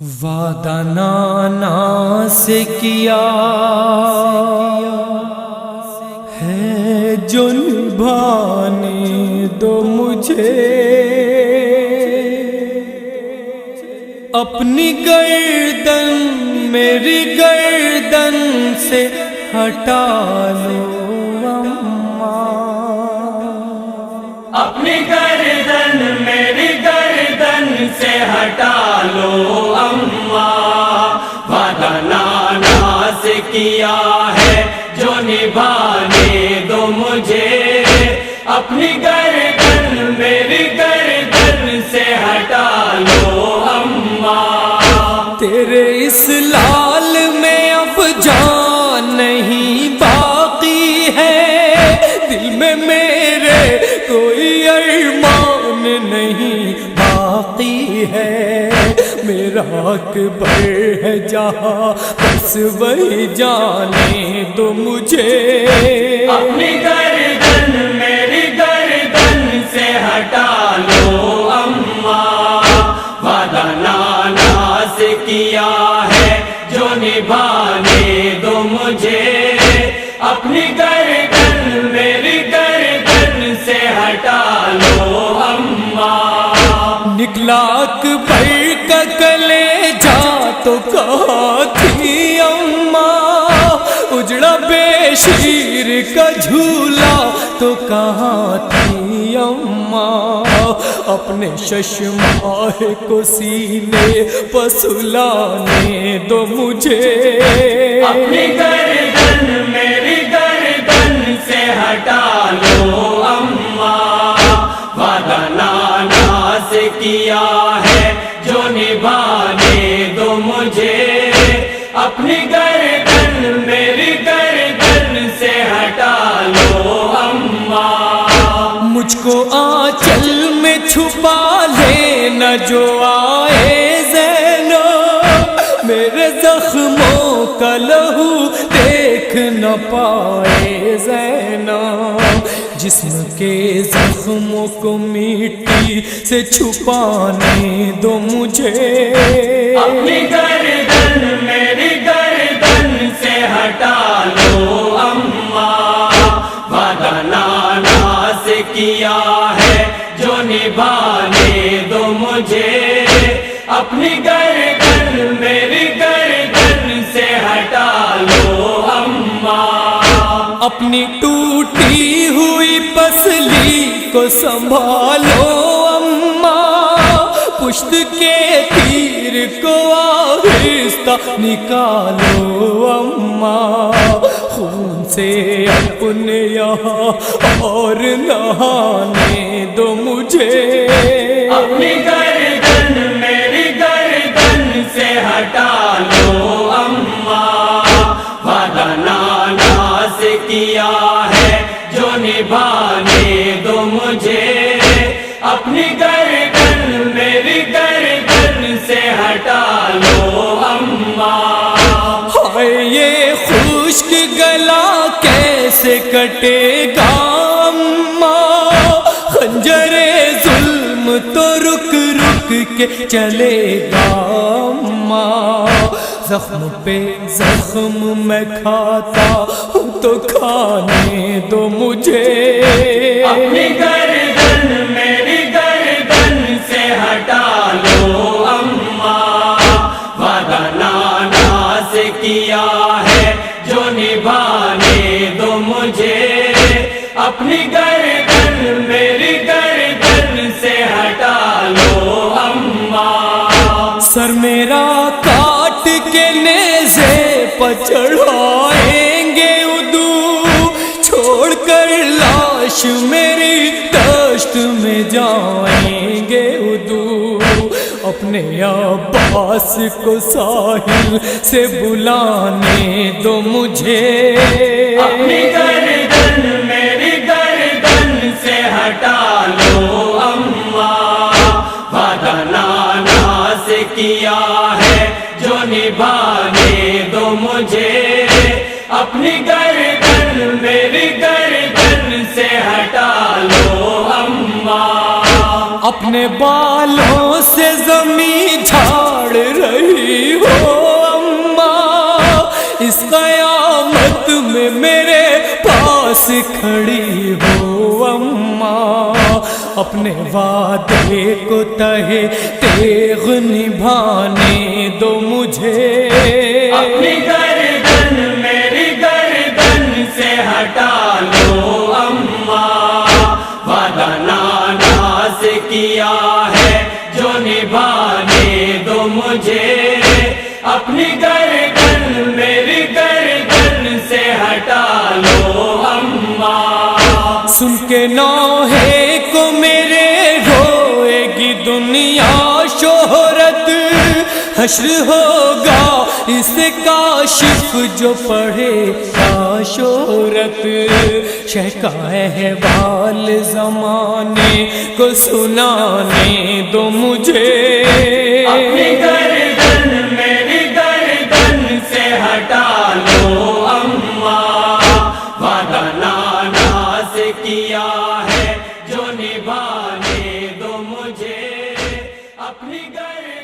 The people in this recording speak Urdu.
وعدہ نانا سے کیا ہے جو نبھانے دو مجھے، اپنی گردن میری گردن سے ہٹا لو اماں، اپنی گردن میری گردن سے ہٹا لو اماں، وعدہ نانا سے کیا ہے جو نبھانے دو مجھے، اپنی گردن میری گردن سے ہٹا لو اماں۔ تیرے اس لال میں اب جان نہیں باقی ہے، دل میں میرے کوئی ارمان نہیں باقی ہے، میرا اکبر ہے جہاں بس وہی جانے دو مجھے، اپنی گردن میری گردن سے ہٹا لو اماں، وعدہ نانا سے کیا ہے جو نبھانے دو مجھے، اپنی گردن میری گردن سے ہٹا لو اماں۔ نکلا اکبر کا کلیجہ تو کہاں تھی اماں، اجڑا بے شیر کا جھولا تو کہاں تھی اماں، اپنے ششماہ کو سینے پسلانے دو مجھے، اپنی گردن میری گردن سے ہٹا لو اماں، وعدہ نانا سے کیا ہے جو نبھانے دو مجھے، اپنی گردن میری گردن سے ہٹا لو اماں۔ مجھ کو آنچل میں چھپا لینا جو آئے زینب، میرے زخموں کا لہو دیکھ نہ پائے زینب، جسم کے زخموں کو مٹی سے چھپانے دو مجھے، اپنی گردن میری گردن سے ہٹا لو اماں، وعدہ نانا سے کیا ہے جو نبھانے دو مجھے، اپنی گردن میری گردن سے ہٹا لو اماں۔ اپنی ٹوٹی ہوئی پسلی کو سنبھالو اماں، پشت کے تیر کو آہستہ نکالو اماں، خون سے اپنے یہاں اور نہانے دو مجھے، اپنی گردن میری گردن سے ہٹا لو اماں، وعدہ نانا سے کیا ہے جو نبھانے دو مجھے، اپنی گردن میری گردن سے ہٹا لو اماں۔ ہائے یہ خشک گلا کیسے کٹے گا اماں، خنجر ظلم تو رک رک کے چلے گا اماں، زخم پہ زخم میں کھاتا ہوں تو کھانے دو مجھے، اپنی گردن میری گردن سے ہٹا لو اماں، وعدہ نانا سے کیا ہے جو نبھانے دو مجھے، اپنی گردن میری گردن سے ہٹا لو اماں۔ سر میرا کاٹ کے نیزے پر چڑھائیں گے ادو، چھوڑ کر لاش میری دشت میں جائیں گے ادو، اپنے عباس کو ساحل سے بلانے دو مجھے، اپنی گردن میری گردن سے ہٹا لو اماں، وعدہ نانا سے کیا ہے جو نبھانے دو مجھے، اپنی گردن میری گردن سے ہٹا لو اماں۔ اپنے بالوں سے زمین جھاڑ رہی ہو اماں، اس قیامت میں میرے پاس کھڑی ہو اماں، اپنے وعدے کو تہے تیغ نبھانے دو مجھے، اپنی گردن میری گردن سے ہٹا لو اماں، وعدہ نانا سے کیا ہے جو نبھانے دو مجھے، اپنی گردن میری گردن سے ہٹا لو اماں، سن کے نوحے کو میرے روئے گی دنیا، شہرت حشر ہوگا اس کاشف جو پڑھے گا شہرت، شہ کا احوال زمانے کو سنانے دو مجھے، اپنی گردن میری گردن سے ہٹا لو اماں، وعدہ نانا سے کیا ہے جو نبھانے دو مجھے، اپنی گردن